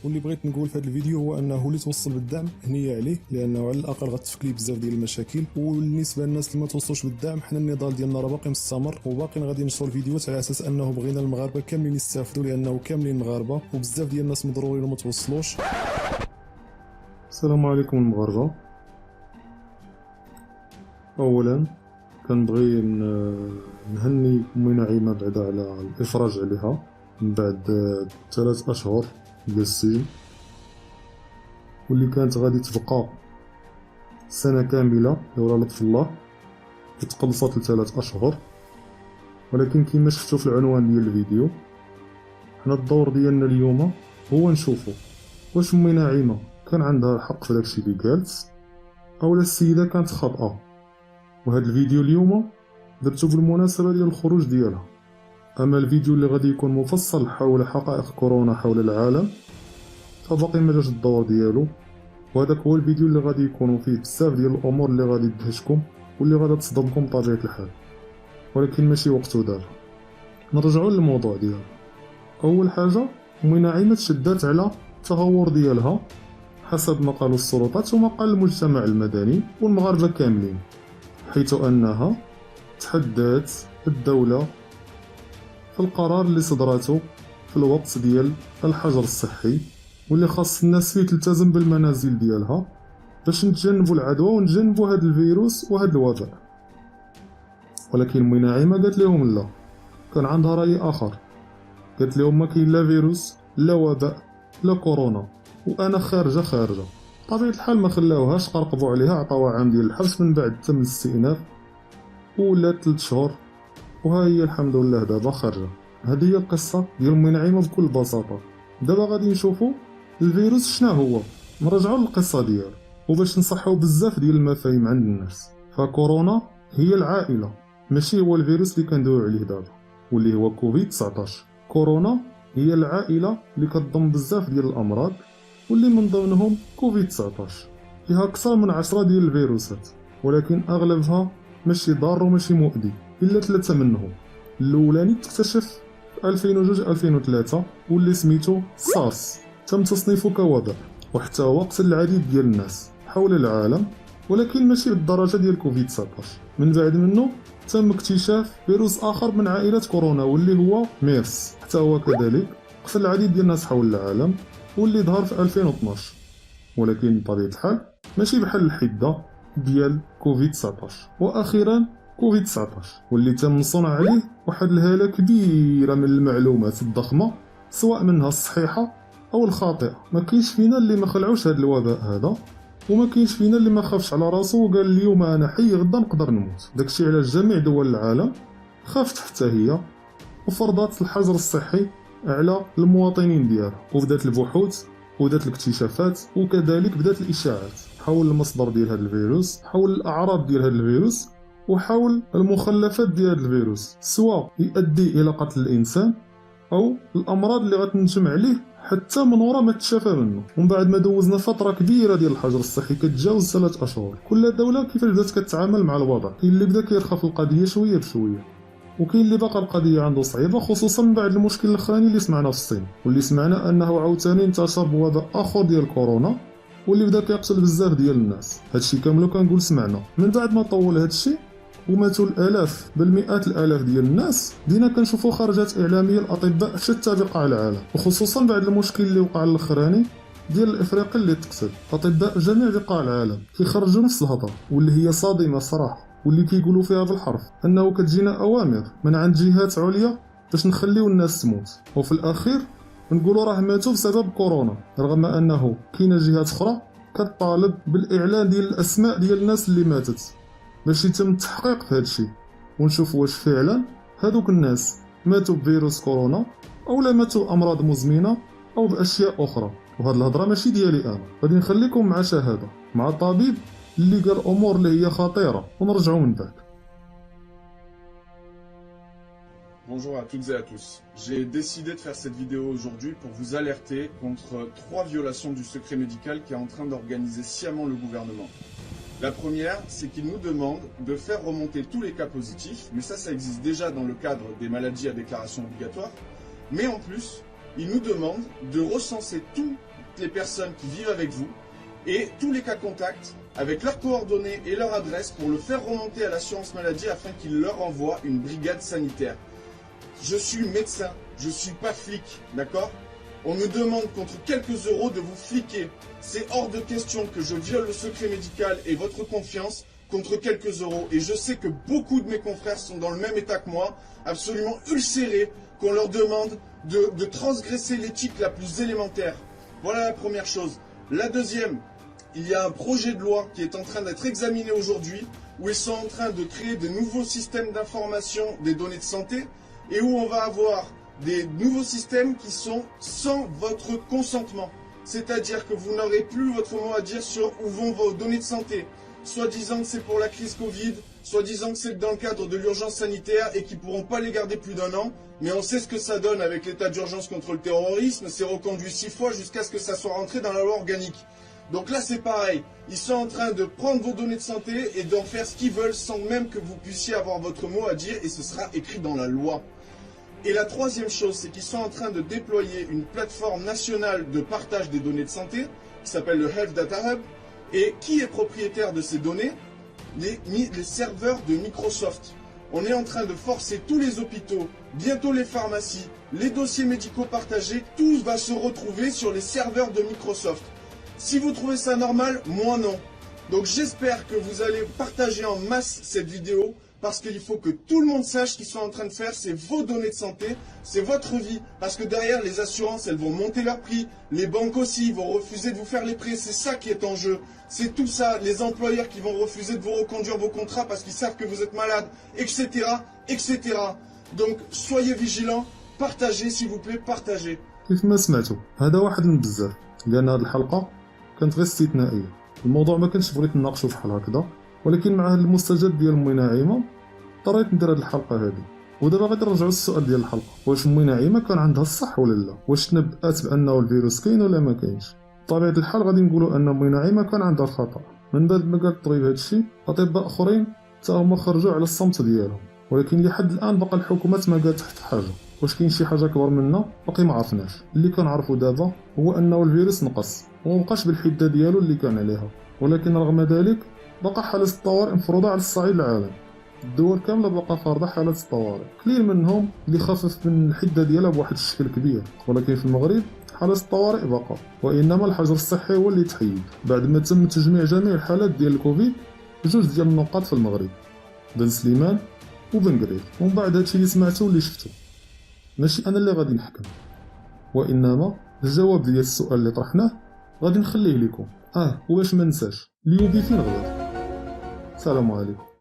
واللي بغيت نقول في هذا الفيديو هو انه اللي توصل بالدعم هنيه عليه، لانه على الاقل غتفك ليه بزاف ديال المشاكل. وبالنسبه للناس اللي ما توصلوش بالدعم، حنا النضال ديالنا راه باقي مستمر وباقي غادي نشروا الفيديوهات على اساس انه بغينا المغاربه كاملين يستافدوا، لانه كاملين مغاربه وبزاف ديال الناس مضرورين وما توصلوش. السلام عليكم المغاربه. اولا كنبغي نهني امي نعيمه بعدا على الافراج عليها من بعد 3 اشهر ديال السجن، واللي كانت غادي تبقى سنه كامله لولا لطف الله، وتقلصت ل3 اشهر. ولكن كما شفتوا في العنوان ديال الفيديو، حنا الدور ديالنا اليوم هو نشوفوا واش امي نعيمه كان عندها الحق في داكشي اللي قالت اولا السيده كانت خاطئه. وهذا الفيديو اليوم درتو بالمناسبه ديال الخروج ديالها. اما الفيديو اللي غادي يكون مفصل حول حقائق كورونا حول العالم فباقي ما جاش الدور ديالو، وهذاك هو الفيديو اللي غادي يكونوا فيه بزاف ديال الامور اللي غادي تدهشكم واللي غادي تصدمكم بطبيعه الحال، ولكن ماشي وقته دابا. نرجعوا للموضوع ديالو. اول حاجه، امي نعيمه تشدات على التهور ديالها حسب ما قالوا السلطات وما قال المجتمع المدني والمغاربه كاملين، حيث انها تحدات الدوله في القرار اللي صدراته في الوقت ديال الحجر الصحي، واللي خاص الناس فيه تلتزم بالمنازل ديالها باش نتجنبوا العدوى ونتجنبوا هذا الفيروس وهذا الوباء. ولكن امي نعيمه قالت لهم لا، كان عندها راي اخر. قالت لهم ما كاين لا فيروس لا وباء لا كورونا، وانا خارجه. طبيعه الحال ما خلاوهاش، قرقبوا عليها، عطاوها عام ديال الحبس من بعد تم الاستئناف ولا 3 شهور، وها هي الحمد لله دابا خارجه. هذه هي القصه ديال امي نعيمه بكل بساطه. دابا غادي نشوفوا الفيروس شنو هو، نرجعوا للقصه ديالو وباش نصحوا بزاف ديال المفاهيم عند الناس. فكورونا هي العائله، ماشي هو الفيروس اللي كندويو عليه دابا واللي هو كوفيد 19. كورونا هي العائله اللي كتضم بزاف ديال الامراض، واللي من ضمنهم كوفيد 19. فيها اكثر من 10 ديال الفيروسات، ولكن اغلبها ماشي ضار وماشي مؤذي الا 3 منهم. الاولاني تكتشف في 2002-2003 واللي سميتو سارس، تم تصنيفه كوباء وحتى هو قتل العديد ديال الناس حول العالم، ولكن ماشي بالدرجه ديال كوفيد 19. من بعد منه تم اكتشاف فيروس اخر من عائله كورونا واللي هو ميرس، حتى هو كذلك قتل العديد ديال الناس حول العالم واللي ظهر في 2012، ولكن بطبيعه الحال ماشي بحال الحده ديال كوفيد 19. واخيرا كوفيد 19 واللي تم صنع عليه واحد الهاله كبيره من المعلومات الضخمه، سواء منها الصحيحه او الخاطئه. ما كاينش فينا اللي ما خلعوش هذا الوباء هذا، وما كاينش فينا اللي ما خافش على راسو وقال اليوم انا حي غدا نقدر نموت. داكشي علاش جميع دول العالم خافت حتى هي وفرضت الحجر الصحي على المواطنين ديالها، وبدات البحوث وبدات الاكتشافات وكذلك بدات الاشاعات حول المصدر ديال هذا الفيروس، حول الاعراض ديال هذا الفيروس، وحول المخلفات ديال هذا الفيروس، سواء يؤدي الى قتل الانسان او الامراض اللي غتنجم عليه حتى من وراء ما تشافى منه. ومن بعد ما دوزنا فتره كبيره ديال الحجر الصحي كتجاوز 3 اشهر، كل دوله كيفاش بدات كتعامل مع الوضع. كاين اللي بدا كيرخى في القضيه شويه بشويه، وكاين اللي باقا القضيه عنده صعيبه، خصوصا من بعد المشكل الاخراني اللي سمعنا في الصين، واللي سمعنا انه عاوتاني انتشر بوباء اخر ديال كورونا واللي بدا كيقتل بزاف ديال الناس. هادشي كامل كنقول سمعنا. من بعد ما طول هادشي وماتوا الالاف بل مئات الالاف ديال الناس، بدينا كنشوفوا خرجات اعلاميه الاطباء في شتى بقاع العالم، وخصوصا بعد المشكل اللي وقع الاخراني ديال الافريقي اللي تقتل. اطباء جميع بقاع العالم كيخرجوا نفس الهضره واللي هي صادمه صراحه، واللي كيقولوا فيها بالحرف انه كتجينا اوامر من عند جهات عليا باش نخليو الناس تموت، وفي الاخير نقولوا راه ماتوا بسبب كورونا، رغم انه كاينه جهات اخرى كتطالب بالاعلان ديال الاسماء ديال الناس اللي ماتت باش يتم التحقيق في هذا الشيء ونشوف واش فعلا هذوك الناس ماتوا بفيروس كورونا او لا ماتوا امراض مزمنه او باشياء اخرى. وهاد الهضره ماشي ديالي انا، غادي نخليكم مع شهاده مع طبيب اللي قال امور اللي هي خطيره ونرجعوا من بعد. Bonjour à toutes et à tous. J'ai décidé de faire cette vidéo aujourd'hui pour vous alerter contre 3 violations du secret médical qu'est en train d'organiser sciemment le gouvernement. La première, c'est qu'il nous demande de faire remonter tous les cas positifs, mais ça existe déjà dans le cadre des maladies à déclaration obligatoire. Mais en plus, il nous demande de recenser toutes les personnes qui vivent avec vous et tous les cas contacts avec leurs coordonnées et leur adresse pour le faire remonter à l'assurance maladie afin qu'il leur envoie une brigade sanitaire. Je suis médecin, je suis pas flic, d'accord? On me demande contre quelques euros de vous fliquer. C'est hors de question que je viole le secret médical et votre confiance contre quelques euros. Et je sais que beaucoup de mes confrères sont dans le même état que moi, absolument ulcérés, qu'on leur demande de transgresser l'éthique la plus élémentaire. Voilà la première chose. La deuxième, il y a un projet de loi qui est en train d'être examiné aujourd'hui, où ils sont en train de créer de nouveaux systèmes d'information des données de santé, et où on va avoir des nouveaux systèmes qui sont sans votre consentement. C'est-à-dire que vous n'aurez plus votre mot à dire sur où vont vos données de santé. Soit disant que c'est pour la crise Covid, soit disant que c'est dans le cadre de l'urgence sanitaire et qu'ils ne pourront pas les garder plus d'1 an. Mais on sait ce que ça donne avec l'état d'urgence contre le terrorisme. C'est reconduit 6 fois jusqu'à ce que ça soit rentré dans la loi organique. Donc là c'est pareil. Ils sont en train de prendre vos données de santé et d'en faire ce qu'ils veulent sans même que vous puissiez avoir votre mot à dire et ce sera écrit dans la loi. Et la troisième chose, c'est qu'ils sont en train de déployer une plateforme nationale de partage des données de santé qui s'appelle le Health Data Hub. Et qui est propriétaire de ces données? Les serveurs de Microsoft. On est en train de forcer tous les hôpitaux, bientôt les pharmacies, les dossiers médicaux partagés, tout va se retrouver sur les serveurs de Microsoft. Si vous trouvez ça normal, moi non. Donc j'espère que vous allez partager en masse cette vidéo parce qu'il faut que tout le monde sache ce qu'ils sont en train de faire, c'est vos données de santé, c'est votre vie. Parce que derrière, les assurances, elles vont monter leur prix, les banques aussi vont refuser de vous faire les prêts, c'est ça qui est en jeu. C'est tout ça, les employeurs qui vont refuser de vous reconduire vos contrats parce qu'ils savent que vous êtes malade, etc., etc. Donc soyez vigilants, partagez s'il vous plaît, partagez. كيف ما سمعتوا هذا واحد من بزاف، لان هذه الحلقه كانت غير استثنائيه. الموضوع ما كنتش بغيت نناقشو فحال هكذا، ولكن مع هذا المستجد ديال امي نعيمه اضطريت ندير هذه الحلقه هذه. ودابا غادي نرجعوا للسؤال ديال الحلقه، واش امي نعيمه كان عندها الصح ولا لا؟ واش تنبأت بانه الفيروس كاين ولا ما كاينش؟ بطبيعه الحال غادي نقولوا ان امي نعيمه كان عندها الخطا. من بعد ما قال الطبيب هذا الشيء، اطباء اخرين حتى هما خرجوا على الصمت ديالهم، ولكن لحد الان بقى الحكومات ما قالت حتى حاجه. واش كاين شي حاجه كبر منا؟ باقي ما عرفناش. اللي كنعرفوا دابا هو انه الفيروس نقص ومبقاش بالحده ديالو اللي كان عليها، ولكن رغم ذلك بقى حالة الطوارئ مفروضة على الصعيد العالمي. الدول كاملة بقى فرضة حالة الطوارئ، قليل منهم اللي خفف من الحدة ديالها بواحد الشكل كبير، ولكن في المغرب حالة الطوارئ بقى، وإنما الحجر الصحي هو اللي تحيد بعد ما تم تجميع جميع الحالات ديال الكوفيد بجوج ديال النقاط في المغرب، بن سليمان وبن قريب. ومن بعد هادشي اللي سمعتو واللي شفتو ماشي أنا اللي غادي نحكم، وإنما الجواب ديال السؤال اللي طرحناه غادي نخليه لكم. وباش ما ننساش، اليوبي فين غدا؟ السلام عليكم.